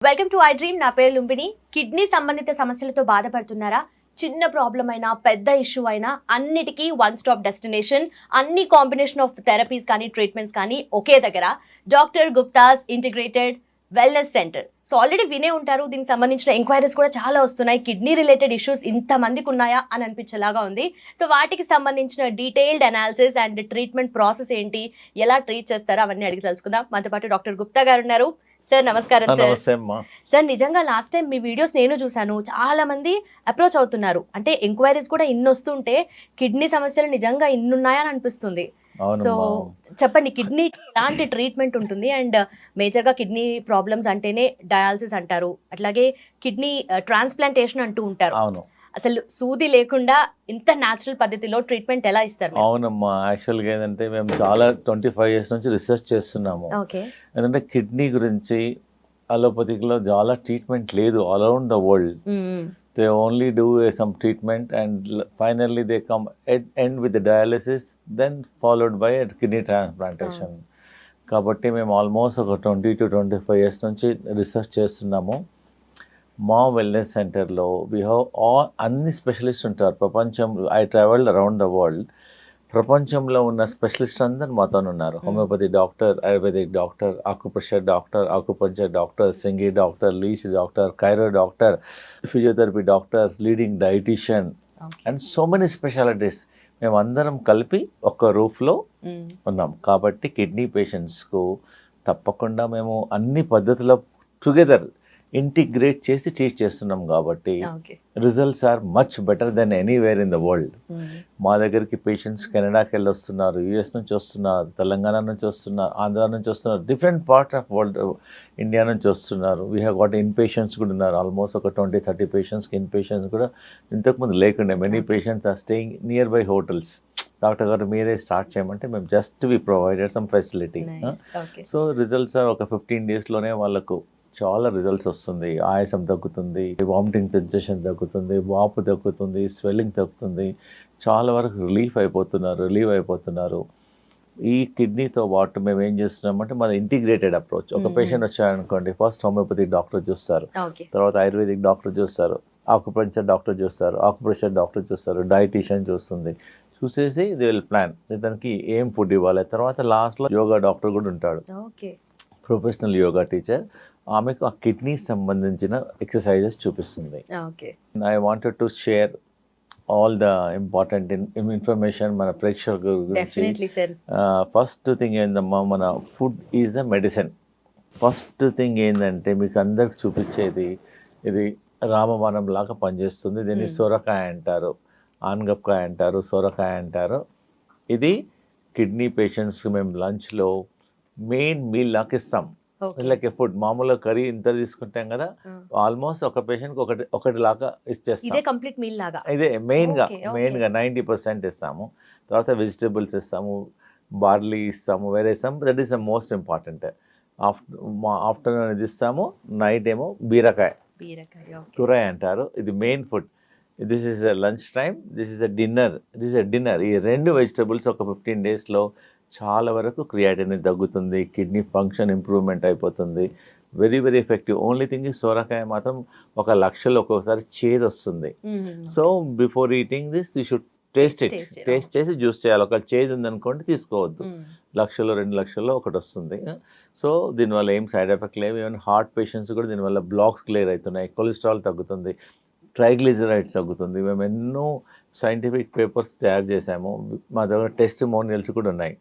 Welcome to I dream. నా పేరు Lumbini. Kidney సంబంధిత సమస్యలతో బాధపడుతున్నారా? చిన్న ప్రాబ్లం అయినా పెద్ద ఇష్యూ అయినా అన్నిటికీ వన్ స్టాప్ డెస్టినేషన్. అన్ని కాంబినేషన్ ఆఫ్ థెరపీస్ కానీ ట్రీట్మెంట్స్ కానీ ఒకే దగ్గర. Doctor Gupta's integrated wellness centre. So already వినే ఉంటారు. దీనికి సంబంధించిన ఎంక్వైరీస్ కూడా చాలా వస్తున్నాయి. కిడ్నీ రిలేటెడ్ ఇష్యూస్ ఇంతమందికి ఉన్నాయా అని అనిపించేలాగా ఉంది. సో వాటికి సంబంధించిన detailed analysis and treatment process ఏంటి, ఎలా ట్రీట్ చేస్తారో అవన్నీ అడిగి తెలుసుకుందాం. మనతో పాటు డాక్టర్ గుప్తా గారు ఉన్నారు. సార్ నమస్కారం. సార్ నిజంగా లాస్ట్ టైం మీ వీడియోస్ నేను చూసాను. చాలా మంది అప్రోచ్ అవుతున్నారు. అంటే ఎంక్వైరీస్ కూడా ఇన్ని వస్తుంటే కిడ్నీ సమస్యలు నిజంగా ఇన్ని ఉన్నాయని అనిపిస్తుంది. సో చెప్పండి, కిడ్నీ ఎలాంటి ట్రీట్మెంట్ ఉంటుంది? అండ్ మేజర్ గా కిడ్నీ ప్రాబ్లమ్స్ అంటేనే డయాలసిస్ అంటారు, అట్లాగే కిడ్నీ ట్రాన్స్ప్లాంటేషన్ అంటూ ఉంటారు. అసలు సూది లేకుండా ఇంత న్యాచురల్ పద్ధతిలో ట్రీట్మెంట్ ఎలా ఇస్తారు? అవునమ్మా, యాక్చువల్గా ఏంటంటే మేము చాలా 25 years నుంచి రీసెర్చ్ చేస్తున్నాము. ఎందుకంటే కిడ్నీ గురించి అలోపతిలో చాలా ట్రీట్మెంట్ లేదు all around the world. They only do some treatment and finally they come end with dialysis, then followed by kidney transplantation. కాబట్టి మేము ఆల్మోస్ట్ ఒక 20 to 25 years నుంచి రీసెర్చ్ చేస్తున్నాము. మా వెల్నెస్ సెంటర్లో వీ హ్యావ్ అన్ని స్పెషలిస్ట్ ఉంటారు. ప్రపంచం I travelled around the world. ప్రపంచంలో ఉన్న స్పెషలిస్ట్ అందరు మాతో ఉన్నారు. Homeopathy doctor, ayurvedic doctor, acupressure doctor, acupuncture doctor, సింగి doctor, leech doctor, chiro doctor, physiotherapy doctor, leading dietitian and so many specialities. మేము అందరం కలిపి ఒక రూఫ్లో ఉన్నాం. కాబట్టి కిడ్నీ పేషెంట్స్కు తప్పకుండా మేము అన్ని పద్ధతుల్లో టుగెదర్ ఇంటిగ్రేట్ చేసి ట్రీట్ చేస్తున్నాం. కాబట్టి results are much better then anywhere in the world. మా దగ్గరికి పేషెంట్స్ కెనడాకి వెళ్ళి వస్తున్నారు, యుఎస్ నుంచి వస్తున్నారు, తెలంగాణ నుంచి వస్తున్నారు, ఆంధ్ర నుంచి వస్తున్నారు, different parts of world India నుంచి వస్తున్నారు. We have got in patients కూడా ఉన్నారు. ఆల్మోస్ట్ ఒక 20-30 పేషెంట్స్కి ఇన్ పేషెంట్స్ కూడా ఇంతకుముందు లేకుండే. Many patients are staying near by hotels. Doctor గారు మీరే స్టార్ట్ చేయమంటే మేము just we provided some facility. So results are ఒక 15 daysలోనే వాళ్ళకు చాలా రిజల్ట్స్ వస్తుంది. ఆయాసం తగ్గుతుంది, వామిటింగ్ సెన్సేషన్ తగ్గుతుంది, వాపు తగ్గుతుంది, స్వెల్లింగ్ తగ్గుతుంది. చాలా వరకు రిలీవ్ అయిపోతున్నారు. ఈ కిడ్నీతో పాటు మేము ఏం చేస్తున్నామంటే మన ఇంటిగ్రేటెడ్ అప్రోచ్. ఒక పేషెంట్ వచ్చారనుకోండి, ఫస్ట్ హోమియోపతిక్ డాక్టర్ చూస్తారు, తర్వాత ఆయుర్వేదిక్ డాక్టర్ చూస్తారు, ఆకుపంచర్ డాక్టర్ చూస్తారు, ఆకుప్రెషర్ డాక్టర్ చూస్తారు, డైటీషియన్ చూసేసి దే విల్ ప్లాన్ ఇతనికి ఏం ఫుడ్ ఇవ్వాలి. తర్వాత లాస్ట్లో యోగా డాక్టర్ కూడా ఉంటాడు, ప్రొఫెషనల్ యోగా టీచర్. ఆమెకు ఆ కిడ్నీ సంబంధించిన ఎక్సర్సైజెస్ చూపిస్తుంది. I wanted to share all the important information మన ప్రేక్షకుల గురించి. ఫస్ట్ థింగ్ ఏందమ్మా, మన food is a medicine. First thing ఏంటంటే మీకు అందరికి చూపించేది, ఇది రామబాణం లాగా పనిచేస్తుంది. దీన్ని సొరకాయ అంటారు, ఆనగపకాయ అంటారు, సొరకాయ అంటారు. ఇది కిడ్నీ పేషెంట్స్కి మేము లంచ్లో మెయిన్ మీల్ లాగా ఇస్తాం. లైక్ ఫుడ్ మామూలుగా కర్రీ ఇంత తీసుకుంటాం కదా, ఆల్మోస్ట్ ఒక పేషెంట్కి ఒకటి లాగా ఇచ్చేస్తాం. ఇదే మెయిన్గా 90% ఇస్తాము. తర్వాత వెజిటేబుల్స్ ఇస్తాము, బార్లీ ఇస్తాము, వేరే ఇస్తాము. That is the most important. Afternoon ఇది ఇస్తాము, నైట్ ఏమో బీరకాయ కూరాయ అంటారు. ఇది main food. This is a lunch time, this is a dinner. ఈ 2 వెజిటేబుల్స్ ఒక 15 daysలో చాలా వరకు క్రియాటినిన్ తగ్గుతుంది, కిడ్నీ ఫంక్షన్ ఇంప్రూవ్మెంట్ అయిపోతుంది. Very very effective. Only thing ఈ సొరకాయ మాత్రం ఒక 1,00,000 ఒక్కొక్కసారి చేదు వస్తుంది. So before eating this you should taste చేసి జ్యూస్ చేయాలి. ఒక చేదు ఉందనుకోండి తీసుకోవద్దు. 1,00,000 2,00,000 ఒకటి వస్తుంది. సో దీనివల్ల ఏం సైడ్ ఎఫెక్ట్ లేవు. ఈవెన్ హార్ట్ పేషెంట్స్ కూడా దీనివల్ల బ్లాక్స్ క్లియర్ అవుతున్నాయి, కొలెస్ట్రాల్ తగ్గుతుంది, ట్రైగ్లిజరైడ్స్ తగ్గుతుంది. మేము ఎన్నో సైంటిఫిక్ పేపర్స్ తయారు చేసాము. మా దగ్గర టెస్టిమోనియల్స్ కూడా ఉన్నాయి.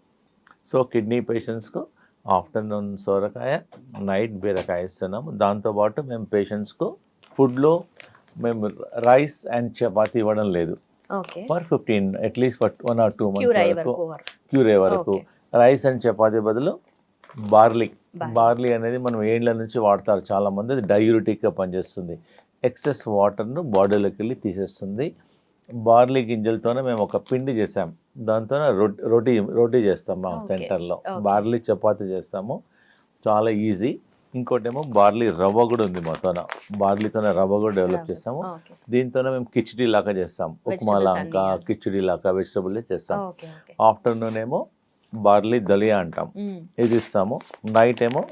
సో కిడ్నీ పేషెంట్స్కు ఆఫ్టర్నూన్ సొరకాయ, నైట్ బీరకాయ ఇస్తున్నాము. దాంతోపాటు మేము పేషెంట్స్కు ఫుడ్లో మేము రైస్ అండ్ చపాతీ ఇవ్వడం లేదు. For 15 at least for 1 or 2 months వరకు క్యూర్ అయ్యే వరకు. రైస్ అండ్ చపాతీ బదులు బార్లీ అనేది మనం ఏళ్ళ నుంచి వాడతారు చాలామంది. అది డయూరిటిక్గా పనిచేస్తుంది. ఎక్సెస్ వాటర్ను బాడీలోకి వెళ్ళి తీసేస్తుంది. బార్లీ గింజలతోనే మేము ఒక పిండి చేసాం. దాంతో రోటీ చేస్తాం మా సెంటర్లో. బార్లీ చపాతీ చేస్తాము, చాలా ఈజీ. ఇంకోటేమో బార్లీ రవ్వ కూడా ఉంది మాతోన. బార్లీతోనే రవ్వ కూడా డెవలప్ చేస్తాము. దీంతోనే మేము కిచిడీ లాగా చేస్తాం, ఉప్మా లాగా, కిచిడీ లాగా వెజిటబుల్ చేస్తాం. ఆఫ్టర్నూన్ ఏమో బార్లీ దలియా అంటాం, ఇది ఇస్తాము. నైట్ ఏమో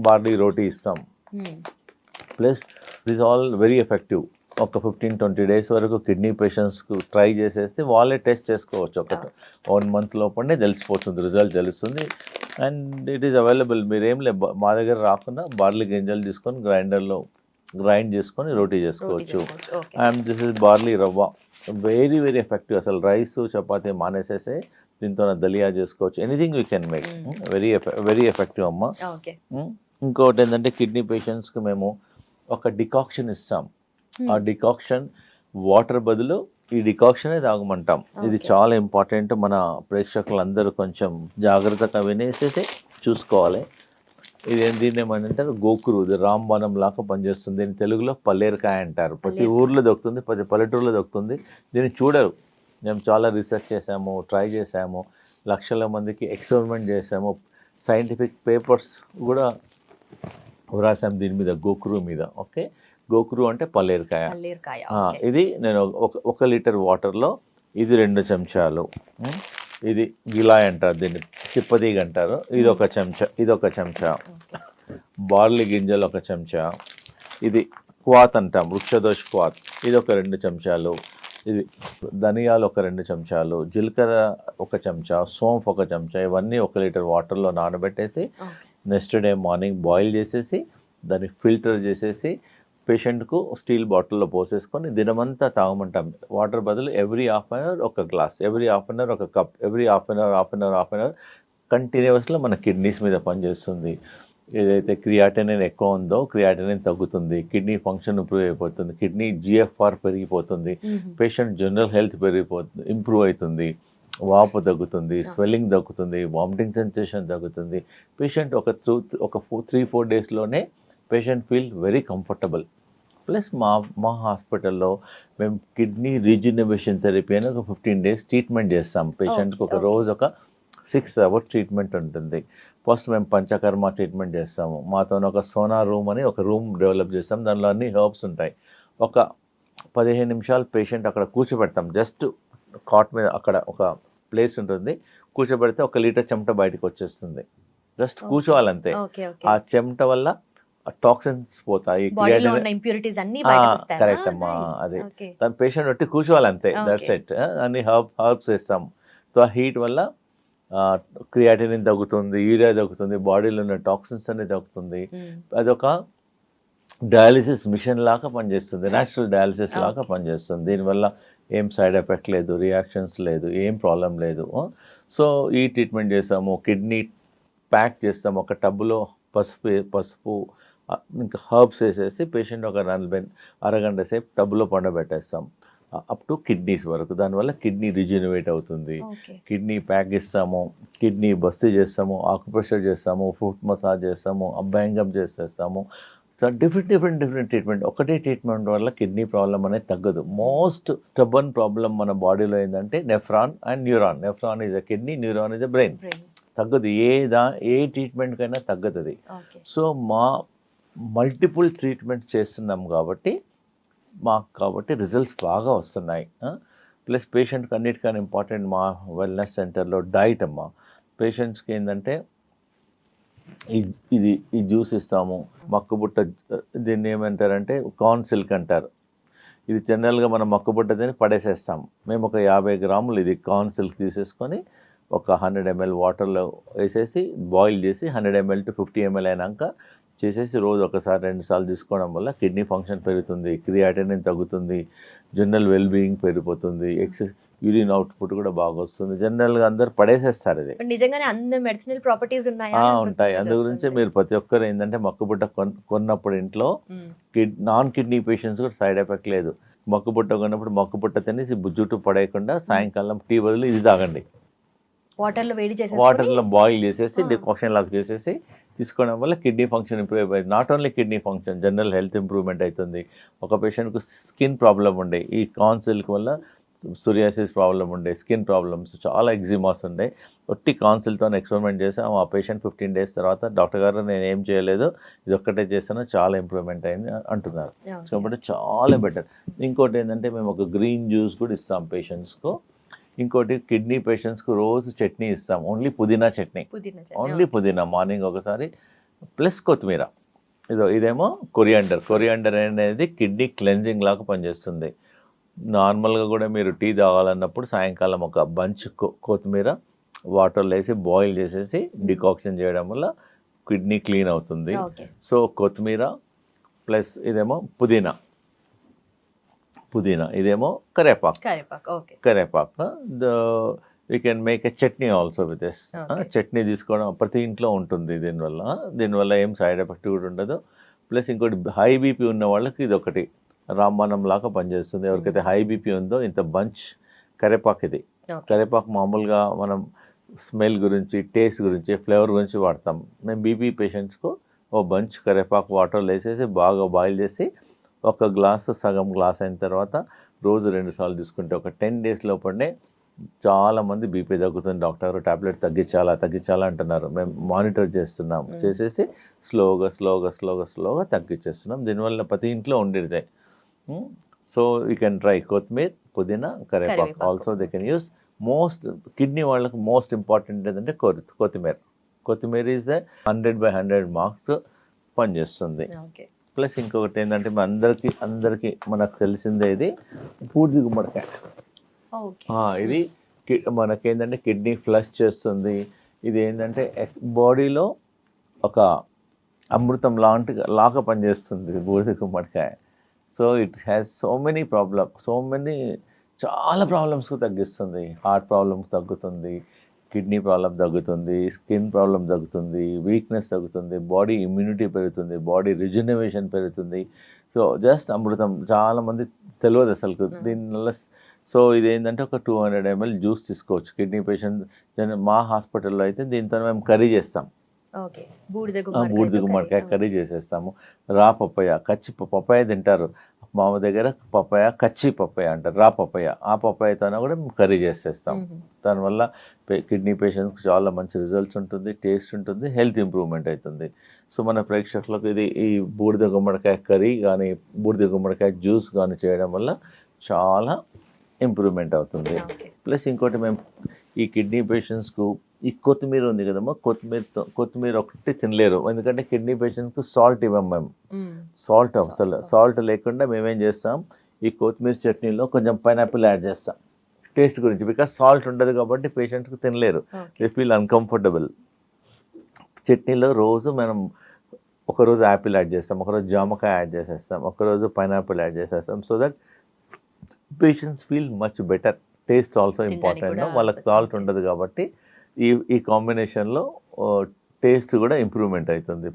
బార్లీ రోటీ ఇస్తాం. Plus this all very effective. ఒక 15-20 డేస్ వరకు కిడ్నీ పేషెంట్స్కు ట్రై చేసేస్తే వాళ్ళే టెస్ట్ చేసుకోవచ్చు. ఒక 1 మంత్ లోపలనే తెలిసిపోతుంది, రిజల్ట్ తెలుస్తుంది. And it is available. మీరేం మా దగ్గర రాకుండా బార్లీ గింజలు తీసుకొని గ్రైండర్లో గ్రైండ్ చేసుకొని రోటీ చేసుకోవచ్చు. అండ్ దిస్ ఇస్ బార్లీ రవ్వ, వెరీ వెరీ ఎఫెక్టివ్. అసలు రైస్ చపాతీ మానేసేసే దీంతో దలియా చేసుకోవచ్చు. Anything we can make. Very effective అమ్మ. ఇంకోటి ఏంటంటే కిడ్నీ పేషెంట్స్కి మేము ఒక డికాక్షన్ ఇస్తాం. ఆ డికాక్షన్ వాటర్ బదులు ఈ డికాక్షనే తాగమంటాం. ఇది చాలా ఇంపార్టెంట్. మన ప్రేక్షకులందరూ కొంచెం జాగ్రత్తగా వినేసేసి చూసుకోవాలి. దీన్ని ఏమంటారు, గోకురు, ఇది రాంబాణం లాగా పనిచేస్తుంది. దీన్ని తెలుగులో పల్లేరుకాయ అంటారు. ప్రతి ఊర్లో దొరుకుతుంది, ప్రతి పల్లెటూరులో దొరుకుతుంది. దీన్ని చూడరు. మేము చాలా రీసెర్చ్ చేసాము, ట్రై చేసాము, లక్షల మందికి ఎక్స్పెరిమెంట్ చేసాము, సైంటిఫిక్ పేపర్స్ కూడా రాసాము దీని మీద, గోకురు మీద. ఓకే, గోకురు అంటే పల్లేరుకాయ. ఇది నేను 1 లీటర్ వాటర్లో ఇది 2 చెంచాలు, ఇది గిలాయ్ అంటారు, దీన్ని తిప్పతీగ అంటారు, ఇది 1 చెంచా, ఇది 1 చెంచా, బార్లీ గింజలు 1 చెంచా, ఇది క్వాత్ అంటాం, వృక్షదోష్ క్వాత్, ఇది 2 చెంచాలు, ఇది ధనియాలు 2 చెంచాలు, జీలకర్ర 1 చెంచా, సోంఫ్ 1 చెంచా. ఇవన్నీ 1 లీటర్ వాటర్లో నానబెట్టేసి నెక్స్ట్ డే మార్నింగ్ బాయిల్ చేసేసి దాన్ని ఫిల్టర్ చేసేసి పేషెంట్కు స్టీల్ బాటిల్లో పోసేసుకొని దినమంతా తాగమంటాం. వాటర్ బదులు every half an hour 1 glass, every half an hour 1 cup, every half an hour కంటిన్యూస్లో మన కిడ్నీస్ మీద పనిచేస్తుంది. ఏదైతే క్రియాటినిన్ ఎక్కువ ఉందో క్రియాటినిన్ తగ్గుతుంది, కిడ్నీ ఫంక్షన్ ఇంప్రూవ్ అయిపోతుంది, కిడ్నీ GFR పెరిగిపోతుంది, పేషెంట్ జనరల్ హెల్త్ ఇంప్రూవ్ అవుతుంది, వాపు తగ్గుతుంది, స్వెల్లింగ్ తగ్గుతుంది, వామిటింగ్ సెన్సేషన్ తగ్గుతుంది. పేషెంట్ ఒక 3-4 డేస్లోనే patient feel very comfortable. Plus మా హాస్పిటల్లో మేము కిడ్నీ రీజనరేషన్ థెరపీ అని ఒక 15 డేస్ ట్రీట్మెంట్ చేస్తాం. పేషెంట్కి ఒక రోజు ఒక 6 అవర్స్ ట్రీట్మెంట్ ఉంటుంది. ఫస్ట్ మేము పంచకర్మ ట్రీట్మెంట్ చేస్తాము. మాతో ఒక సోనా రూమ్ అని ఒక రూమ్ డెవలప్ చేస్తాం. దానిలో అన్ని హెర్బ్స్ ఉంటాయి. ఒక 15 నిమిషాలు పేషెంట్ అక్కడ కూర్చోబెడతాం. జస్ట్ కాట్ మీద అక్కడ ఒక ప్లేస్ ఉంటుంది, కూర్చోబెడితే 1 లీటర్ చెమట బయటకు వచ్చేస్తుంది. జస్ట్ కూర్చోవాలంతే. ఆ చెమట వల్ల టాక్సిన్స్ పోతాయి, కరెక్ట్ అమ్మా. అది దాని పేషెంట్ బట్టి కూర్చోవాలంతే, దట్స్ ఇట్. అన్ని హర్బ్స్ వేస్తాం. సో ఆ హీట్ వల్ల క్రియాటినిన్ తగ్గుతుంది, యూరియా తగ్గుతుంది, బాడీలో ఉన్న టాక్సిన్స్ అన్ని తగ్గుతుంది. అదొక డయాలిసిస్ మిషన్ లాగా పనిచేస్తుంది, న్యాచురల్ డయాలిసిస్ లాగా పనిచేస్తుంది. దీనివల్ల ఏం సైడ్ ఎఫెక్ట్ లేదు, రియాక్షన్స్ లేదు, ఏం ప్రాబ్లం లేదు. సో ఈ ట్రీట్మెంట్ చేస్తాము. కిడ్నీ ప్యాక్ చేస్తాము. ఒక టబ్లో పసుపు ఇంకా హర్బ్స్ వేసేసి పేషెంట్ ఒక 40 అరగంట సేపు టబ్లో పండబెట్టేస్తాం, అప్ టు కిడ్నీస్ వరకు. దానివల్ల కిడ్నీ రిజ్యూనివేట్ అవుతుంది. కిడ్నీ ప్యాక్ ఇస్తాము, కిడ్నీ బస్తీ చేస్తాము, ఆకుప్రెషర్ చేస్తాము, ఫుట్ మసాజ్ చేస్తాము, అభ్యంగం చేసేస్తాము. So different treatment. ఒకటే ట్రీట్మెంట్ వల్ల కిడ్నీ ప్రాబ్లం అనేది తగ్గదు. మోస్ట్ స్టబన్ ప్రాబ్లం మన బాడీలో ఏంటంటే nephron and neuron. Nephron is a kidney, neuron is a brain. తగ్గదు, ఏ ట్రీట్మెంట్కైనా తగ్గదు. సో మా మల్టిపుల్ ట్రీట్మెంట్ చేస్తున్నాం కాబట్టి రిజల్ట్స్ బాగా వస్తున్నాయి. ప్లస్ పేషెంట్కి అన్నిటికన్నా ఇంపార్టెంట్ మా వెల్నెస్ సెంటర్లో డైట్ అమ్మ. పేషెంట్స్కి ఏంటంటే ఈ జ్యూస్ ఇస్తాము, మక్కుబుట్ట, దీన్ని ఏమంటారంటే కార్న్ సిల్క్ అంటారు. ఇది జనరల్గా మనం మక్కుబుట్ట తిని పడేసేస్తాం. మేము ఒక 50 గ్రాములు ఇది కార్న్ సిల్క్ తీసేసుకొని ఒక 100 ml వాటర్లో వేసేసి బాయిల్ చేసి 100 ml to 50 ml అయినాక చేసేసి రోజు 1-2 సార్లు తీసుకోవడం వల్ల కిడ్నీ ఫంక్షన్ పెరుగుతుంది, క్రియాటినిన్ తగ్గుతుంది, జనరల్ వెల్బీయింగ్ పెరిగిపోతుంది, యూరిన్ అవుట్పుట్ కూడా బాగా వస్తుంది. జనరల్గా అందరు పడేసేస్తారు. ఇది నిజంగానే అన్ని మెడిసినల్ ప్రాపర్టీస్ ఉంటాయి. అందు గురించి మీరు ప్రతి ఒక్కరు ఏంటంటే మక్కుబుట్ట కొన్నప్పుడు ఇంట్లో నాన్ కిడ్నీ పేషెంట్స్ కూడా సైడ్ ఎఫెక్ట్ లేదు. మక్కుబుట్ట కొన్నప్పుడు మక్కుబుట్ట తినేసి జుట్టు పడేయకుండా సాయంకాలం టీ బదులు ఇది తాగండి. వాటర్లో బాయిల్ చేసేసి డికాక్షన్ లాగా చేసేసి తీసుకోవడం వల్ల కిడ్నీ ఫంక్షన్ ఇంప్రూవ్ అయిపోయింది. Not only kidney function, general health improvement అవుతుంది. ఒక పేషెంట్కు స్కిన్ ప్రాబ్లం ఉండే, ఈ కార్న్ సిల్క్ వల్ల సోరియాసిస్ ప్రాబ్లం ఉండే, స్కిన్ ప్రాబ్లమ్స్, చాలా ఎగ్జిమాస్ ఉండే. ఒట్టి కార్న్ సిల్క్తో ఎక్స్పెరిమెంట్ చేసాం. ఆ పేషెంట్ 15 డేస్ తర్వాత డాక్టర్ గారు నేను ఏం చేయలేదు, ఇది ఒక్కటే చేస్తాను, చాలా ఇంప్రూవ్మెంట్ అయింది అంటున్నారు. కాబట్టి చాలా బెటర్. ఇంకోటి ఏంటంటే మేము ఒక గ్రీన్ జ్యూస్ కూడా ఇస్తాం పేషెంట్స్కు. ఇంకోటి కిడ్నీ పేషెంట్స్కి రోజు చట్నీ ఇస్తాం, ఓన్లీ పుదీనా చట్నీ, ఓన్లీ పుదీనా మార్నింగ్ ఒకసారి, ప్లస్ కొత్తిమీర. ఇదేమో కొరియాండర్ అనేది కిడ్నీ క్లెన్జింగ్ లాగా పనిచేస్తుంది. నార్మల్గా కూడా మీరు టీ తాగాలన్నప్పుడు సాయంకాలం ఒక బంచ్ కొత్తిమీర వాటర్లో వేసి బాయిల్ చేసేసి డికాక్షన్ చేయడం వల్ల కిడ్నీ క్లీన్ అవుతుంది. సో కొత్తిమీర ప్లస్ ఇదేమో పుదీనా, ఇదేమో కరేపాకు. You can make a chutney also with this. Chutney తీసుకోవడం ప్రతి ఇంట్లో ఉంటుంది. దీనివల్ల ఏం సైడ్ ఎఫెక్ట్ కూడా ఉండదు. ప్లస్ ఇంకోటి హై బీపీ ఉన్న వాళ్ళకి ఇది ఒకటి రామబాణం లాగా పనిచేస్తుంది. ఎవరికైతే హై బీపీ ఉందో ఇంత బంచ్ కరేపాకు, ఇది కరేపాకు మామూలుగా మనం స్మెల్ గురించి, టేస్ట్ గురించి, ఫ్లేవర్ గురించి వాడతాం. మేము బీపీ పేషెంట్స్కు ఓ బంచ్ కరేపాకు వాటర్లో వేసేసి బాగా బాయిల్ చేసి ఒక గ్లాసు సగం గ్లాస్ అయిన తర్వాత రోజు 2 సార్లు తీసుకుంటే ఒక 10 days లోపలనే చాలామంది బీపీ తగ్గుతుంది. డాక్టర్ టాబ్లెట్ తగ్గించాలా అంటున్నారు. మేము మానిటర్ చేస్తున్నాం, చేసేసి స్లోగా తగ్గించేస్తున్నాం. దీనివల్ల ప్రతి ఇంట్లో ఉండేదే. సో యూ కెన్ ట్రై కొత్తిమీర, పుదీనా, కరేపాకు. Also they can use. Kidney వాళ్ళకి మోస్ట్ ఇంపార్టెంట్ ఏంటంటే కొత్తిమీర ఈజ్ 100/100 మార్క్స్ పనిచేస్తుంది. ప్లస్ ఇంకొకటి ఏంటంటే అందరికీ మనకు తెలిసిందే, ఇది బూడిద గుమ్మడికాయ. ఇది మనకేంటంటే కిడ్నీ ఫ్లష్ చేస్తుంది. ఇది ఏంటంటే బాడీలో ఒక అమృతం లాగా పనిచేస్తుంది బూడిద గుమ్మడికాయ. So it has so many చాలా ప్రాబ్లమ్స్కు తగ్గిస్తుంది. హార్ట్ ప్రాబ్లమ్స్ తగ్గుతుంది, కిడ్నీ ప్రాబ్లం తగ్గుతుంది, స్కిన్ ప్రాబ్లం తగ్గుతుంది, వీక్నెస్ తగ్గుతుంది, బాడీ ఇమ్యూనిటీ పెరుగుతుంది, బాడీ రిజనరేషన్ పెరుగుతుంది. సో జస్ట్ అమృతం. చాలామంది తెలియదు అసలు దీనివల్ల. సో ఇదేంటంటే ఒక 200 ml జ్యూస్ తీసుకోవచ్చు కిడ్నీ పేషెంట్. మా హాస్పిటల్లో అయితే దీంతో మేము కర్రీ చేస్తాం. బూడిద గుమ్మడికాయ కర్రీ చేసేస్తాము. రా పప్పాయ, పప్పాయ తింటారు మా దగ్గర. కచ్చి పప్పాయ అంటారు, రా పప్పాయ. ఆ పప్పాయతో కూడా మేము కర్రీ చేసేస్తాం. దానివల్ల కిడ్నీ పేషెంట్స్కి చాలా మంచి రిజల్ట్స్ ఉంటుంది, టేస్ట్ ఉంటుంది, హెల్త్ ఇంప్రూవ్మెంట్ అవుతుంది. సో మన ప్రేక్షకులకు ఈ బూడిద గుమ్మడికాయ కర్రీ కానీ, బూడిద గుమ్మడికాయ జ్యూస్ కానీ చేయడం వల్ల చాలా ఇంప్రూవ్మెంట్ అవుతుంది. ప్లస్ ఇంకోటి మేము ఈ కిడ్నీ పేషెంట్స్కు ఈ కొత్తిమీర ఉంది కదమ్మా, కొత్తిమీర ఒకటి తినలేరు. ఎందుకంటే కిడ్నీ పేషెంట్స్కు సాల్ట్ ఇవ్వం మేము. సాల్ట్ లేకుండా మేమేం చేస్తాం, ఈ కొత్తిమీర చట్నీలో కొంచెం పైనాపిల్ యాడ్ చేస్తాం టేస్ట్ గురించి. బికాస్ సాల్ట్ ఉండదు కాబట్టి పేషెంట్స్కి తినలేరు, దే ఫీల్ అన్కంఫర్టబుల్. చట్నీలో రోజు మనం ఒకరోజు యాపిల్ యాడ్ చేస్తాం, ఒకరోజు జామకాయ యాడ్ చేసేస్తాం, ఒకరోజు పైనాపిల్ యాడ్ చేసేస్తాం. So that patients feel much better. Taste also important. వాళ్ళకి సాల్ట్ ఉండదు కాబట్టి ఈ కాంబినేషన్లో టేస్ట్ కూడా ఇంప్రూవ్మెంట్ అవుతుంది.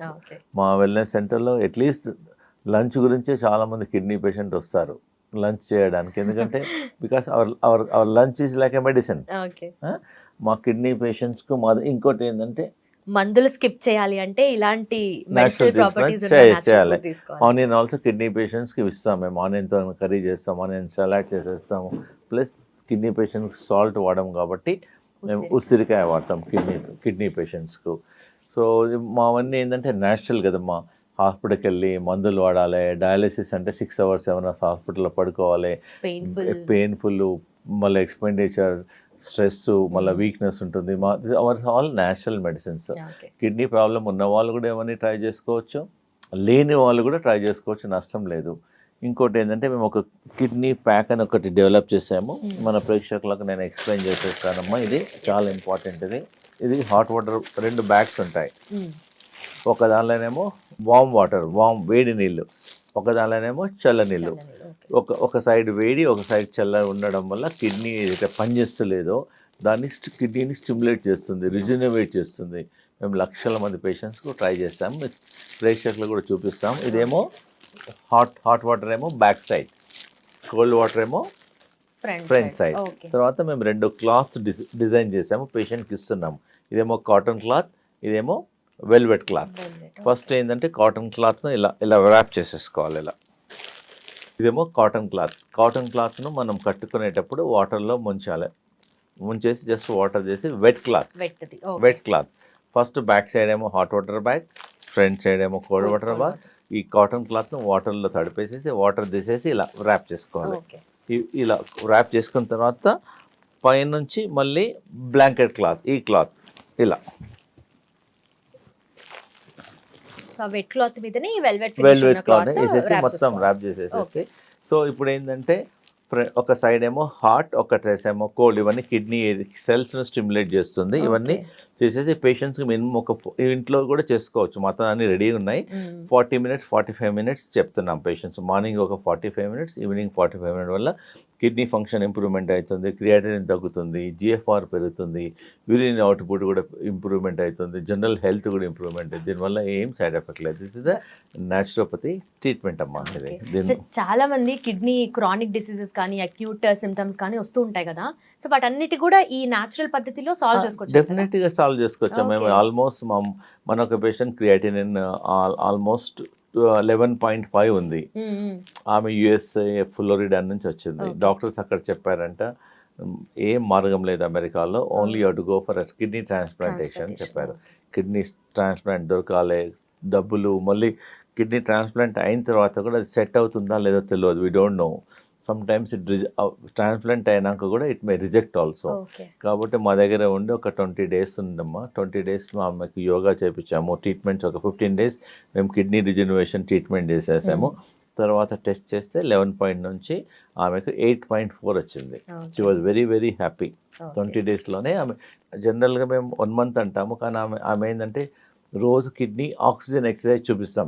మా వెల్నెస్ సెంటర్లో అట్లీస్ట్ లంచ్ గురించే చాలామంది కిడ్నీ పేషెంట్ వస్తారు లంచ్ చేయడానికి. ఎందుకంటే because our lunch is like a medicine. మా కిడ్నీ పేషెంట్స్కు ఇంకోటి ఏంటంటే మందులు స్కిప్ చేయాలి అంటే ఇలాంటి చేయాలి. ఆనియన్ ఆల్సో కిడ్నీ పేషెంట్స్కి ఇస్తాం మేము. ఆనియన్తో కర్రీ చేస్తాం, ఆనియన్ సలాడ్ చేసేస్తాము. ప్లస్ కిడ్నీ పేషెంట్స్కి సాల్ట్ వాడము కాబట్టి మేము ఉసిరికాయ వాడతాం కిడ్నీ పేషెంట్స్కు. సో మావన్నీ ఏంటంటే న్యాచురల్ కదమ్మా. హాస్పిటల్కి వెళ్ళి మందులు వాడాలి, డయాలసిస్ అంటే 6 hours 7 hours హాస్పిటల్లో పడుకోవాలి, పెయిన్ఫుల్, మళ్ళీ ఎక్స్పెండిచర్, స్ట్రెస్, మళ్ళీ వీక్నెస్ ఉంటుంది. Our all natural medicines. Kidney problem ఉన్న వాళ్ళు కూడా ఏమని ట్రై చేసుకోవచ్చు, లేని వాళ్ళు కూడా ట్రై చేసుకోవచ్చు, నష్టం లేదు. ఇంకోటి ఏంటంటే మేము ఒక కిడ్నీ ప్యాక్ అని ఒకటి డెవలప్ చేసాము. మన ప్రేక్షకులకు నేను ఎక్స్ప్లెయిన్ చేసేస్తానమ్మా. ఇది చాలా ఇంపార్టెంట్. ఇది హాట్ వాటర్ 2 bags ఉంటాయి. ఒక దానిలోనేమో వామ్ వేడి నీళ్ళు, ఒక దానిలోనేమో చల్ల నీళ్ళు. ఒక సైడ్ వేడి, ఒక సైడ్ చల్ల ఉండడం వల్ల కిడ్నీ ఏదైతే పనిచేస్తలేదో దాన్ని కిడ్నీని స్టిమ్యులేట్ చేస్తుంది, రిజనరేట్ చేస్తుంది. మేము లక్షల మంది పేషెంట్స్కు ట్రై చేస్తాం, ప్రేక్షకులు కూడా చూపిస్తాం. ఇదేమో హాట్ వాటర్ ఏమో బ్యాక్ సైడ్, కోల్డ్ వాటర్ ఏమో ఫ్రంట్ సైడ్. తర్వాత మేము 2 cloths డిజైన్ చేసాము, పేషెంట్కి ఇస్తున్నాము. ఇదేమో కాటన్ క్లాత్, ఇదేమో వెల్వెట్ క్లాత్. ఫస్ట్ ఏంటంటే కాటన్ క్లాత్ను ఇలా ర్యాప్ చేసేసుకోవాలి. ఇదేమో కాటన్ క్లాత్ను మనం కట్టుకునేటప్పుడు వాటర్లో ముంచేసి జస్ట్ వాటర్ చేసి wet cloth. First back side ఏమో hot water bag, front side ఏమో కోల్డ్ వాటర్ బ్యాగ్. ఈ కాటన్ క్లాత్ను వాటర్లో తడిపేసేసి వాటర్ తీసేసి ఇలా ర్యాప్ చేసుకోవాలి. ఇలా ర్యాప్ చేసుకున్న తర్వాత పైనుంచి మళ్ళీ బ్లాంకెట్ క్లాత్, ఈ క్లాత్ ఇలా సో వెట్ క్లాత్ మీదనే ఈ వెల్వెట్ క్లాత్ వేసేసి మొత్తం ర్యాప్ చేసేసేసి. సో ఇప్పుడు ఏంటంటే ఒక సైడ్ ఏమో హాట్, ఒక ట్రెస్ ఏమో కోల్డ్. ఇవన్నీ కిడ్నీ సెల్స్ను స్టిమ్యులేట్ చేస్తుంది. ఇవన్నీ చేసేసి పేషెంట్స్కి మినిమం ఒక ఇంట్లో కూడా చేసుకోవచ్చు. మొత్తం అన్ని రెడీగా ఉన్నాయి. 40 minutes 45 minutes చెప్తున్నాం పేషెంట్స్. మార్నింగ్ ఒక 45 minutes, ఈవినింగ్ 45 minutes వల్ల కిడ్నీ ఫంక్షన్ ఇంప్రూవ్మెంట్ అవుతుంది, క్రియాటినిన్ తగ్గుతుంది, జిఎఫ్ఆర్ పెరుగుతుంది, యూరిన్ అవుట్పుట్ కూడా ఇంప్రూవ్మెంట్ అవుతుంది, జనరల్ హెల్త్ కూడా ఇంప్రూవ్మెంట్ అవుతుంది. దీనివల్ల ఏం సైడ్ ఎఫెక్ట్ లేదు. This is the naturopathy treatment అమ్మా. చాలా మంది కిడ్నీ క్రానిక్ డిసీజెస్ కానీ అక్యూట్ సిమ్టమ్స్ కానీ వస్తూ ఉంటాయి కదా, సో వాటన్నిటి కూడా ఈ న్యాచురల్ పద్ధతిలో సాల్వ్ చేసుకోవచ్చు. డెఫినెట్ గా సాల్వ్ చేసుకోవచ్చు. మేము ఆల్మోస్ట్ మన ఒక పేషెంట్ క్రియాటినిన్ ఆల్మోస్ట్ 11.5 ఉంది. ఆమె యుఎస్ఏ ఫ్లోరిడా నుంచి వచ్చింది. డాక్టర్స్ అక్కడ చెప్పారంట ఏం మార్గం లేదు అమెరికాలో, only you to go for kidney transplantation చెప్పారు. కిడ్నీ ట్రాన్స్ప్లాంట్ దొరకాలి, డబ్బులు, మళ్ళీ కిడ్నీ ట్రాన్స్ప్లాంట్ అయిన తర్వాత కూడా అది సెట్ అవుతుందా లేదో తెలియదు. We don't know. Some times transplant అయినాక కూడా ఇట్ మే రిజెక్ట్ ఆల్సో. కాబట్టి మా దగ్గర ఉండి ఒక 20 days ఉందమ్మా. 20 days ఆమెకు యోగా చేయించాము, ట్రీట్మెంట్స్ ఒక 15 days మేము కిడ్నీ రిజనరేషన్ ట్రీట్మెంట్ చేసేసాము. తర్వాత టెస్ట్ చేస్తే 11 నుంచి ఆమెకు 8.4 వచ్చింది. She was very very happy. 20 daysలోనే ఆమె. జనరల్గా మేము 1 month అంటాము, కానీ ఆమె ఏంటంటే రోజు కిడ్నీ ఆక్సిజన్ ఎక్సర్సైజ్ చూపిస్తాం,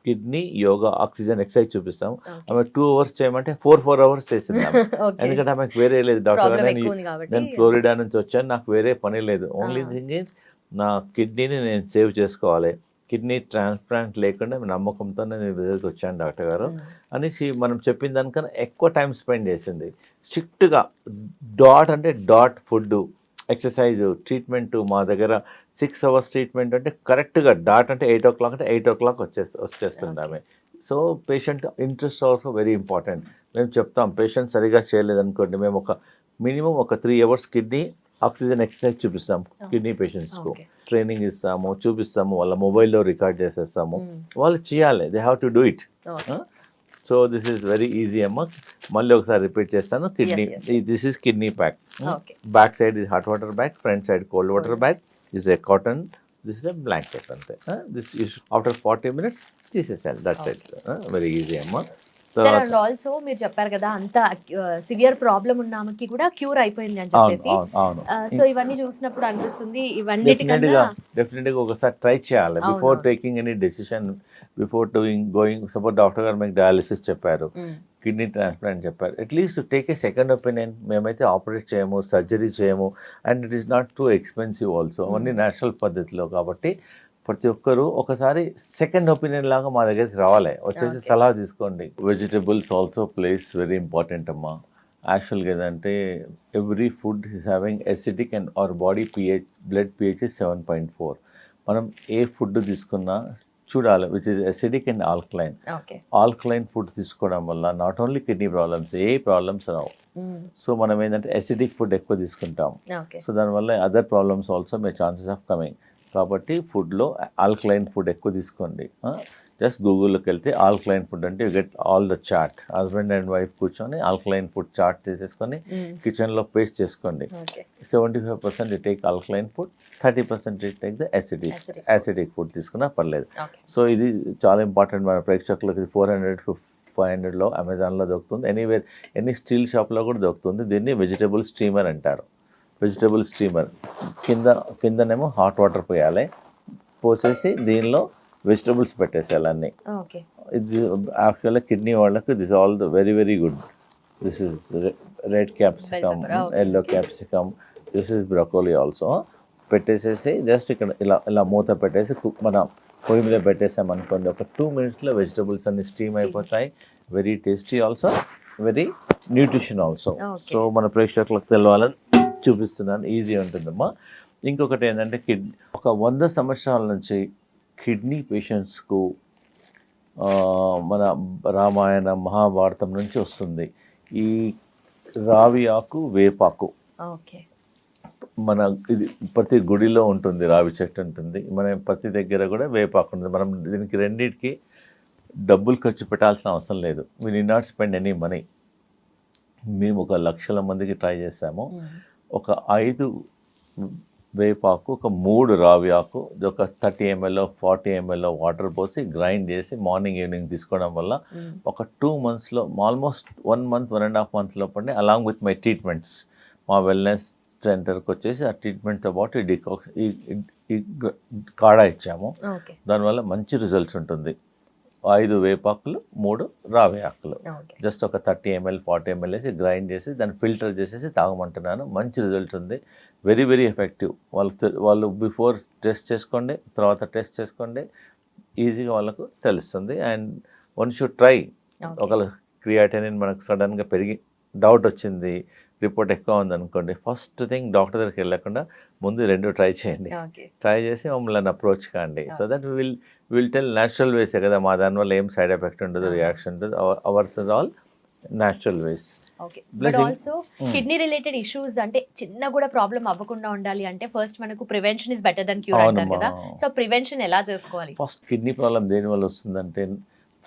కిడ్నీ యోగా ఆక్సిజన్ ఎక్సర్సైజ్ చూపిస్తాం. ఆమె 2 hours చేయమంటే 4 hours చేసింది. ఎందుకంటే ఆమెకు వేరే లేదు. డాక్టర్ నేను ఫ్లోరిడా నుంచి వచ్చాను, నాకు వేరే పని లేదు. ఓన్లీ థింగ్ ఈజ్ నా కిడ్నీని నేను సేవ్ చేసుకోవాలి, కిడ్నీ ట్రాన్స్ప్లాంట్ లేకుండా నమ్మకంతో నేను దగ్గరికి వచ్చాను డాక్టర్ గారు అనేసి మనం చెప్పిన దానికన్నా ఎక్కువ టైం స్పెండ్ చేసింది. స్ట్రిక్ట్గా డాట్ ఫుడ్, ఎక్సర్సైజ్, ట్రీట్మెంట్. మా దగ్గర 6 hours ట్రీట్మెంట్ అంటే కరెక్ట్గా డాట్ అంటే 8 o'clock అంటే 8 o'clock వచ్చేస్తుంది ఆమె. So patient interest also very important. మేము చెప్తాం పేషెంట్ సరిగా చేయలేదనుకోండి, మేము ఒక మినిమం ఒక 3 hours కిడ్నీ ఆక్సిజన్ ఎక్సర్సైజ్ చూపిస్తాం కిడ్నీ పేషెంట్స్కు. ట్రైనింగ్ ఇస్తాము, చూపిస్తాము, వాళ్ళ మొబైల్లో రికార్డ్ చేసేస్తాము. వాళ్ళు చేయాలి, they have to do it. So this is very easy అమ్మ. మళ్ళీ ఒకసారి రిపీట్ చేస్తాను. Kidney, this is kidney pack. Back side is hot water bag, front side cold water bag, is a cotton, this is a blanket అంతే. This after 40 minutes తీసేసాను. That's it. Very easy అమ్మ. And also మీరు చెప్పారు కదా అంత severe problem ఉన్న ఆమెకి కూడా క్యూర్ అయిపోయింది అని చెప్పేసి. సో ఇవన్నీ చూసినప్పుడు అనిపిస్తుంది డెఫినెట్ గా ఒకసారి ట్రై చేయాలి before taking any decision, before going. Suppose doctor గారు మీకు డయాలిసిస్ చెప్పారు, కిడ్నీ ట్రాన్స్ప్లాంట్ చెప్పారు, at least take a second opinion. మేమైతే ఆపరేట్ చేయము, సర్జరీ చేయము, and it is not too expensive also. అవన్నీ న్యాచురల్ పద్ధతిలో. కాబట్టి ప్రతి ఒక్కరు ఒకసారి సెకండ్ ఒపీనియన్ లాగా మా దగ్గరికి రావాలి, వచ్చేసి సలహా తీసుకోండి. Vegetables also place very important అమ్మా. యాక్చువల్గా ఏదంటే every food is having acidic and our body pH, blood pH is 7.4. మనం ఏ ఫుడ్ తీసుకున్నా చూడాలి which is acidic and alkaline. Alkaline food తీసుకోవడం వల్ల not only kidney problems, A problems Rao. So మనం ఏంటంటే ఎసిడిక్ ఫుడ్ ఎక్కువ తీసుకుంటాం, సో దానివల్ల other problems also may chances of coming. కాబట్టి ఫుడ్లో ఆల్కలైన్ ఫుడ్ ఎక్కువ తీసుకోండి. జస్ట్ గూగుల్లోకి వెళ్తే ఆల్కలైన్ ఫుడ్ అంటే you get all the chart. Husband and wife కూర్చొని ఆల్కలైన్ ఫుడ్ చార్ట్ తీసేసుకొని కిచెన్లో పేస్ట్ చేసుకోండి. 75% you take alkaline food, 30% you take the acidic food తీసుకున్నా పర్లేదు. సో ఇది చాలా ఇంపార్టెంట్ మన ప్రేక్షకులకు. 400-500లో అమెజాన్లో దొరుకుతుంది, ఎనీవేర్ ఎనీ స్టీల్ షాప్లో కూడా దొరుకుతుంది. దీన్ని వెజిటబుల్ స్టీమర్ అంటారు. వెజిటబుల్ స్టీమర్ కిందనేమో హాట్ వాటర్ పోయాలి, పోసేసి దీనిలో వెజిటబుల్స్ పెట్టేసేయాలి అన్నీ. ఇది యాక్చువల్గా కిడ్నీ వాళ్ళకు this all the very very good. This is red capsicum, yellow capsicum, this is broccoli also. పెట్టేసేసి జస్ట్ ఇక్కడ ఇలా మూత పెట్టేసి మన పొయ్యి మీద పెట్టేసామనుకోండి, ఒక 2 minutesలో వెజిటబుల్స్ అన్ని స్టీమ్ అయిపోతాయి. Very tasty also, very nutrition also. So మన ప్రేక్షకులకు తెలవాలని చూపిస్తున్నాను, ఈజీ ఉంటుందమ్మా. ఇంకొకటి ఏంటంటే ఒక 100 సంవత్సరాల నుంచి కిడ్నీ పేషెంట్స్కు మన రామాయణ మహాభారతం నుంచి వస్తుంది ఈ రావి ఆకు, వేపాకు. మన ఇది ప్రతి గుడిలో ఉంటుంది, రావి చెట్టు ఉంటుంది, మన ప్రతి దగ్గర కూడా వేపాకు ఉంటుంది. మనం దీనికి రెండింటికి డబ్బులు ఖర్చు పెట్టాల్సిన అవసరం లేదు. We need not spend any money. మేము 1,00,000 మందికి ట్రై చేసాము. ఒక 5 వేపాకు, ఒక 3 రావి ఆకు, ఒక 30 ml 40 ml వాటర్ పోసి గ్రైండ్ చేసి మార్నింగ్ ఈవినింగ్ తీసుకోవడం వల్ల ఒక 2 monthsలో ఆల్మోస్ట్ 1 month 1.5 month లోపలనే అలాంగ్ విత్ మై ట్రీట్మెంట్స్ మా వెల్నెస్ సెంటర్కి వచ్చేసి ఆ ట్రీట్మెంట్తో పాటు ఈ కాడా ఇచ్చాము. దానివల్ల మంచి రిజల్ట్స్ ఉంటుంది. 5 వేపాకులు 3 రావి ఆకులు జస్ట్ ఒక 30 ml 40 ml వేసి గ్రైండ్ చేసి దాన్ని ఫిల్టర్ చేసేసి తాగమంటున్నాను. మంచి రిజల్ట్ ఉంది. Very very effective. వాళ్ళు బిఫోర్ టెస్ట్ చేసుకోండి, తర్వాత టెస్ట్ చేసుకోండి, ఈజీగా వాళ్ళకు తెలుస్తుంది. And one should try. ఒకవేళ క్రియాటినిన్ మనకు సడన్గా పెరిగి డౌట్ వచ్చింది, రిపోర్ట్ ఎక్కువ ఉందనుకోండి, ఫస్ట్ థింగ్ డాక్టర్ దగ్గరికి వెళ్ళకుండా ముందు 2 ట్రై చేయండి. ట్రై చేసి మమ్మల్ని అప్రోచ్ కాండి. So that will tell natural వేసే కదా, మా దానివల్ల ఏం సైడ్ ఎఫెక్ట్ ఉండదు, రియాక్షన్ ఉండదు. Ours is all natural ways. But also kidney related issues అంటే చిన్న కూడా ప్రాబ్లం అవ్వకుండా ఉండాలి అంటే ఫస్ట్ మనకు prevention is better then cure అంటారు కదా. సో ప్రివెన్షన్ ఎలా చేసుకోవాలి? ఫస్ట్ కిడ్నీ ప్రాబ్లం దేని వల్ల వస్తుందంటే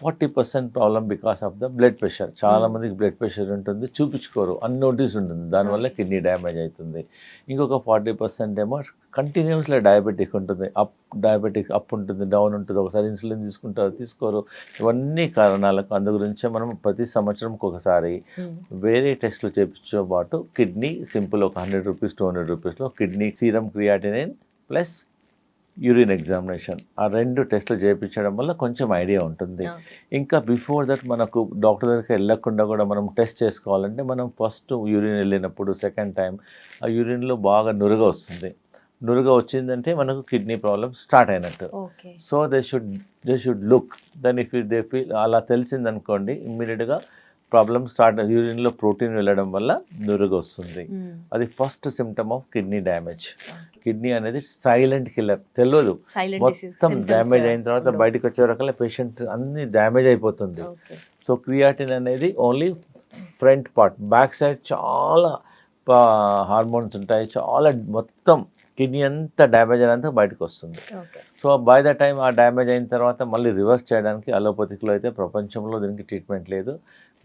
40% problem because of the blood pressure. చాలా మందికి బ్లడ్ ప్రెషర్ ఉంటుంది, చూపించుకోరు, అన్నోటీస్ ఉంటుంది, దానివల్ల కిడ్నీ డ్యామేజ్ అవుతుంది. ఇంకొక 40% ఏమో కంటిన్యూస్లో డయాబెటిక్ ఉంటుంది, డయాబెటిక్ అప్ ఉంటుంది, డౌన్ ఉంటుంది, ఒకసారి ఇన్సులిన్ తీసుకుంటారు, తీసుకోరు. ఇవన్నీ కారణాలకు అందు గురించే మనం ప్రతి సంవత్సరంకి ఒకసారి వేరే టెస్టులు చేయించే పాటు కిడ్నీ సింపుల్ ఒక 100 రూపీస్ 200 రూపీస్లో kidney serum creatinine plus urine examination, ఆ 2 టెస్టులు చేయించడం వల్ల కొంచెం ఐడియా ఉంటుంది. ఇంకా బిఫోర్ దట్ మనకు డాక్టర్ దగ్గరికి వెళ్ళకుండా కూడా మనం టెస్ట్ చేసుకోవాలంటే మనం ఫస్ట్ యూరిన్ వెళ్ళినప్పుడు సెకండ్ టైం ఆ యూరిన్లో బాగా నురగ వస్తుంది. నురగ వచ్చిందంటే మనకు కిడ్నీ ప్రాబ్లమ్ స్టార్ట్ అయినట్టు. So they should look then if they feel అలా తెలిసిందనుకోండి, ఇమ్మీడియట్గా ప్రాబ్లమ్ స్టార్ట్. యూరిన్లో ప్రోటీన్ వెళ్ళడం వల్ల నురుగు వస్తుంది. అది first symptom of kidney damage. Kidney అనేది సైలెంట్ కిల్లర్, తెలియదు. మొత్తం డ్యామేజ్ అయిన తర్వాత బయటకు వచ్చే రకాల పేషెంట్ అన్ని డ్యామేజ్ అయిపోతుంది. సో క్రియాటిన్ అనేది only front part, back side చాలా హార్మోన్స్ ఉంటాయి, చాలా మొత్తం కిడ్నీ అంతా డ్యామేజ్ అయినంత బయటకు వస్తుంది. సో బై ద టైం ఆ డ్యామేజ్ అయిన తర్వాత మళ్ళీ రివర్స్ చేయడానికి అలోపతిక్లో అయితే ప్రపంచంలో దీనికి ట్రీట్మెంట్ లేదు.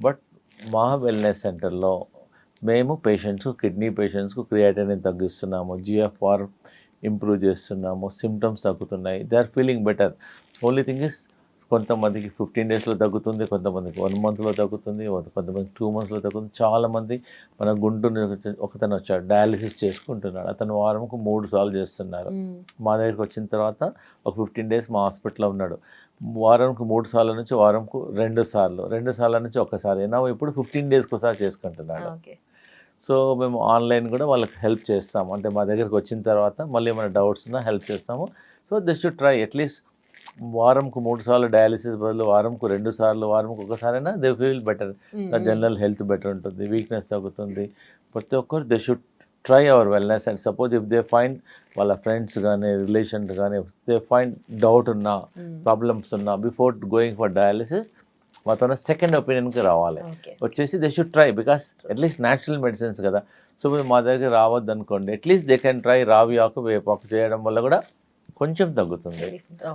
బట్ మా వెల్నెస్ సెంటర్లో మేము పేషెంట్స్కు, కిడ్నీ పేషెంట్స్కు క్రియాటినిన్ తగ్గిస్తున్నాము, GFR ఇంప్రూవ్ చేస్తున్నాము, సిమ్టమ్స్ తగ్గుతున్నాయి, they are feeling better. Only thing is కొంతమందికి 15 daysలో తగ్గుతుంది, కొంతమందికి 1 monthలో తగ్గుతుంది, కొంతమంది 2 monthsలో తగ్గుతుంది. చాలామంది మన గుంటూరు ఒకతను వచ్చాడు, డయాలిసిస్ చేసుకుంటున్నాడు, అతను వారంకు 3 సార్లు చేస్తున్నారు. మా దగ్గరికి వచ్చిన తర్వాత ఒక 15 days మా హాస్పిటల్లో ఉన్నాడు. వారంకు 3 సార్ల నుంచి వారంకు 2 సార్లు, 2 సార్ల నుంచి ఒకసారి, ఇప్పుడు 15 daysకి ఒకసారి చేసుకుంటున్నాడు. సో మేము ఆన్లైన్ కూడా వాళ్ళకి హెల్ప్ చేస్తాము. అంటే మా దగ్గరికి వచ్చిన తర్వాత మళ్ళీ ఏమైనా డౌట్స్ ఉన్నా హెల్ప్ చేస్తాము. So they should try at least వారంకు 3 సార్లు డయాలిసిస్ బదులు వారంకు 2 సార్లు, వారంకు ఒకసారైనా they feel better. General health better ఉంటుంది, వీక్నెస్ తగ్గుతుంది. ప్రతి ఒక్కరు they should try our wellness. And suppose if they find వాళ్ళ ఫ్రెండ్స్ కానీ రిలేషన్స్ కానీ దే ఫైండ్ డౌట్ ఉన్నా, ప్రాబ్లమ్స్ ఉన్నా, బిఫోర్ గోయింగ్ ఫర్ డయాలిసిస్ మాతో సెకండ్ ఒపీనియన్కి రావాలి. వచ్చేసి they should try, because at least natural medicines కదా. సో మా దగ్గర రావద్దు అనుకోండి, అట్లీస్ట్ దే కెన్ ట్రై రావి ఆకు, వేపాకు చేయడం వల్ల కూడా కొంచెం తగ్గుతుంది.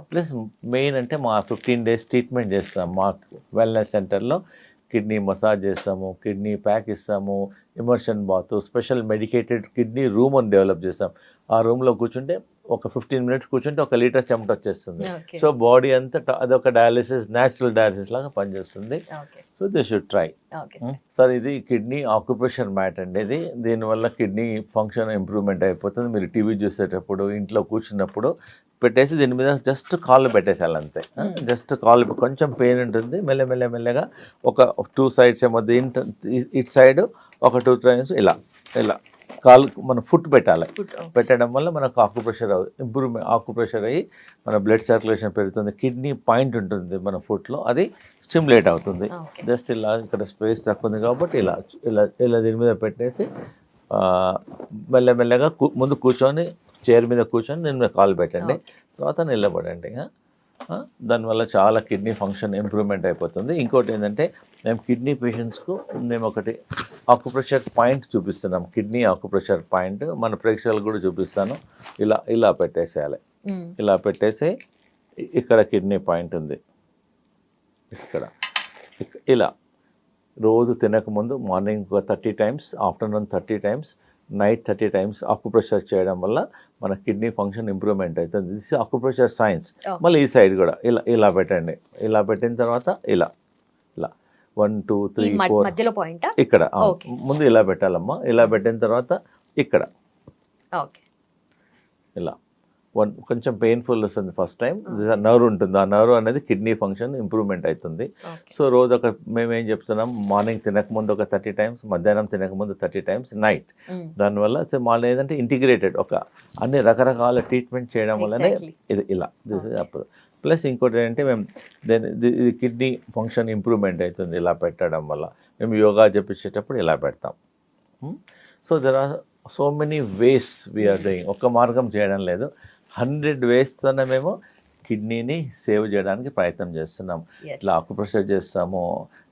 ప్లస్ మెయిన్ అంటే మా 15 days ట్రీట్మెంట్ చేస్తాం మా వెల్నెస్ సెంటర్లో. కిడ్నీ మసాజ్ చేస్తాము, కిడ్నీ ప్యాక్ ఇస్తాము, immersion bath, special medicated kidney room అని డెవలప్ చేస్తాం. ఆ రూమ్లో కూర్చుంటే ఒక 15 minutes కూర్చుంటే 1 లీటర్ చెమట వచ్చేస్తుంది. సో బాడీ అంతా అదొక డయాలిసిస్, న్యాచురల్ డయాలిసిస్ లాగా పనిచేస్తుంది. So they should try. Sir ఇది కిడ్నీ ఆక్యుపేషన్ మ్యాట్ అండి. ఇది దీనివల్ల కిడ్నీ ఫంక్షన్ ఇంప్రూవ్మెంట్ అయిపోతుంది. మీరు టీవీ చూసేటప్పుడు, ఇంట్లో కూర్చున్నప్పుడు పెట్టేసి దీని మీద జస్ట్ కాళ్ళు పెట్టేసాలి అంతే. జస్ట్ కాళ్ళు, కొంచెం పెయిన్ ఉంటుంది, మెల్లగా ఒక 2 sides ఏమో ఇటు సైడ్ ఒక 2 times ఇలా కాలు మన ఫుట్ పెట్టాలి. పెట్టడం వల్ల మనకు ఆక్యుప్రెషర్ అయ్యి మన బ్లడ్ సర్క్యులేషన్ పెరుగుతుంది. కిడ్నీ పాయింట్ ఉంటుంది మన ఫుట్లో, అది స్టిమ్యులేట్ అవుతుంది. జస్ట్ ఇలా ఇక్కడ స్పేస్ తక్కువ ఉంది కాబట్టి ఇలా దీని మీద పెట్టేసి మెల్లగా ముందు కూర్చొని, చైర్ మీద కూర్చొని దీని మీద కాలు పెట్టండి, తర్వాత నిలబడండి. దానివల్ల చాలా కిడ్నీ ఫంక్షన్ ఇంప్రూవ్మెంట్ అయిపోతుంది. ఇంకోటి ఏంటంటే మేము కిడ్నీ పేషెంట్స్కు మేము ఒకటి ఆక్యుప్రెషర్ పాయింట్ చూపిస్తున్నాం. కిడ్నీ ఆక్యుప్రెషర్ పాయింట్ మన ప్రేక్షకులకు కూడా చూపిస్తాను. ఇలా పెట్టేసేయాలి. ఇలా పెట్టేసి ఇక్కడ కిడ్నీ పాయింట్ ఉంది, ఇక్కడ ఇలా రోజు తినకముందు morning 30 times, afternoon 30 times, night 30 times acupressure చేయడం వల్ల మన కిడ్నీ ఫంక్షన్ ఇంప్రూవ్మెంట్ అవుతుంది. This acupressure science. మళ్ళీ ఈ సైడ్ కూడా ఇలా పెట్టండి. ఇలా పెట్టిన తర్వాత ఇలా 1 2 3 4 మధ్యలో పాయింట్ ఇక్కడ ముందు ఇలా పెట్టాలమ్మా. ఇలా పెట్టిన తర్వాత ఇక్కడ ఇలా కొంచెం పెయిన్ఫుల్ వస్తుంది ఫస్ట్ టైం. నర్వ్ ఉంటుంది, ఆ నర్వ్ అనేది కిడ్నీ ఫంక్షన్ ఇంప్రూవ్మెంట్ అవుతుంది. సో రోజు మేమేం చెప్తున్నాం, మార్నింగ్ తినకముందు ఒక 30 టైమ్స్, మధ్యాహ్నం తినకముందు 30 టైమ్స్, నైట్. దానివల్ల మళ్ళీ ఏదంటే ఇంటిగ్రేటెడ్ అన్ని రకరకాల ట్రీట్మెంట్ చేయడం వల్లనే ఇది ఇలా ప్లస్ ఇంకోటి ఏంటంటే మేము ఇది కిడ్నీ ఫంక్షన్ ఇంప్రూవ్మెంట్ అవుతుంది ఇలా పెట్టడం వల్ల. మేము యోగా చెప్పించేటప్పుడు ఇలా పెడతాం. So there are so many ways we're doing. ఒక్క మార్గం చేయడం లేదు, 100 వేస్తోనే మేము కిడ్నీని సేవ్ చేయడానికి ప్రయత్నం చేస్తున్నాం. ఇట్లా అక్యుప్రెషర్ చేస్తాము,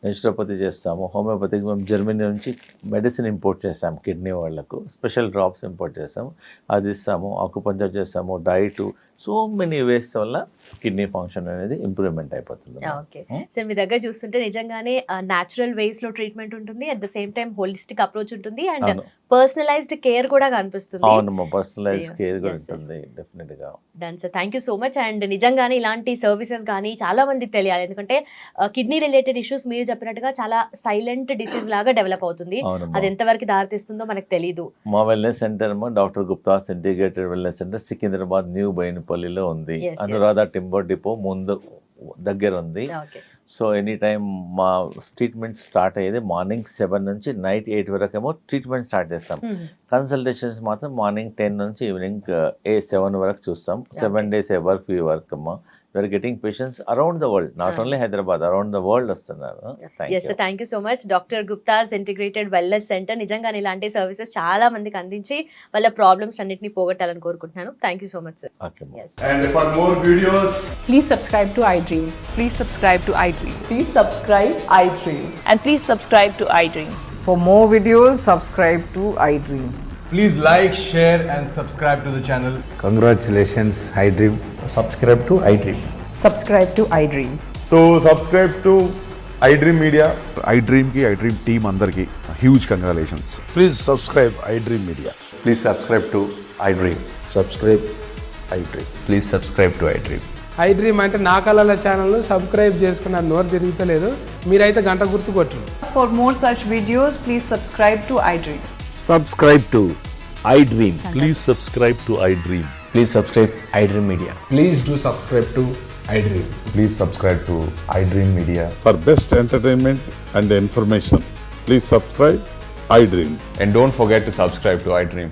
నేచురోపతి చేస్తాము, హోమియోపతికి మేము జర్మనీ నుంచి మెడిసిన్ ఇంపోర్ట్ చేస్తాం. కిడ్నీ వాళ్ళకు స్పెషల్ డ్రాప్స్ ఇంపోర్ట్ చేస్తాము, అది ఇస్తాము. అక్యుపంక్చర్ చేస్తాము, డైట్, సో మెనీ వేస్ వల్ల కిడ్నీ ఫంక్షన్ అనేది ఇంప్రూవ్మెంట్ అయిపోతుంది. ఓకే సార్, మీ దగ్గర చూస్తుంటే నిజంగానే న్యాచురల్ వేస్ లో ట్రీట్మెంట్ ఉంటుంది, at the same time holistic approach ఉంటుంది, అండ్ పర్సనలైజ్డ్ కేర్ కూడా కనిపిస్తుంది. అవునమ్మా, పర్సనలైజ్డ్ కేర్ కూడా ఉంటుంది డెఫినెట్ గా. Done sir, thank you so much. And నిజంగానే ఇలాంటి సర్వీసెస్ కానీ చాలా మందికి తెలియాలి, ఎందుకంటే కిడ్నీ రిలేటెడ్ ఇష్యూస్ మీరు చెప్పినట్టుగా చాలా సైలెంట్ డిసీజ్ లాగా డెవలప్ అవుతుంది. అది ఎంతవరకు దారితీస్తుందో మనకు తెలియదు. మా wellness centre doctor Gupta's integrated wellness centre Secunderabad new బోయినపల్లిలో ఉంది. అనురాధ టింబర్ డిపో ముందు దగ్గర ఉంది. సో ఎనీ టైం మా ట్రీట్మెంట్ స్టార్ట్ అయ్యేది మార్నింగ్ 7 నుంచి నైట్ 8 వరకు ఏమో ట్రీట్మెంట్ స్టార్ట్ చేస్తాం. కన్సల్టేషన్స్ మాత్రం మార్నింగ్ 10 నుంచి ఈవినింగ్ 7 వరకు చూస్తాం. 7 days వీ వర్క్ అమ్మా. We are getting patients around the world, not only Hyderabad, around the world వస్తున్నారు. Thank you so much doctor Gupta's integrated wellness centre. నిజంగా ఇలాంటి సర్వీసెస్ చాలా మందికి అందించి వాళ్ళ ప్రాబ్లమ్స్ అన్నిటిని పోగొట్టాలని కోరుకుంటున్నాను. Thank you so much sir. And for more videos, please subscribe to iDream. Please subscribe to iDream. Please subscribe iDream. And please subscribe to iDream. For more videos, subscribe to iDream. please like, share and subscribe to the channel. Congratulations, iDream. Subscribe to iDream. Subscribe to iDream. So subscribe to iDream Media. iDream ki iDream team andarki huge congratulations. Please subscribe iDream Media. Please subscribe to iDream. Subscribe iDream. Please subscribe to iDream. iDream అంటే నా కళల channel subscribe చేసుకున్న నోరు తిరుగుతలేదు, మీరైతే గంట గుర్తు కొట్టండి. For more such videos, please subscribe to iDream. Subscribe to iDream. Please subscribe to iDream. Please subscribe iDream Media. Please do subscribe to iDream. Please subscribe to iDream Media. For best entertainment and information, please subscribe iDream. And don't forget to subscribe to iDream.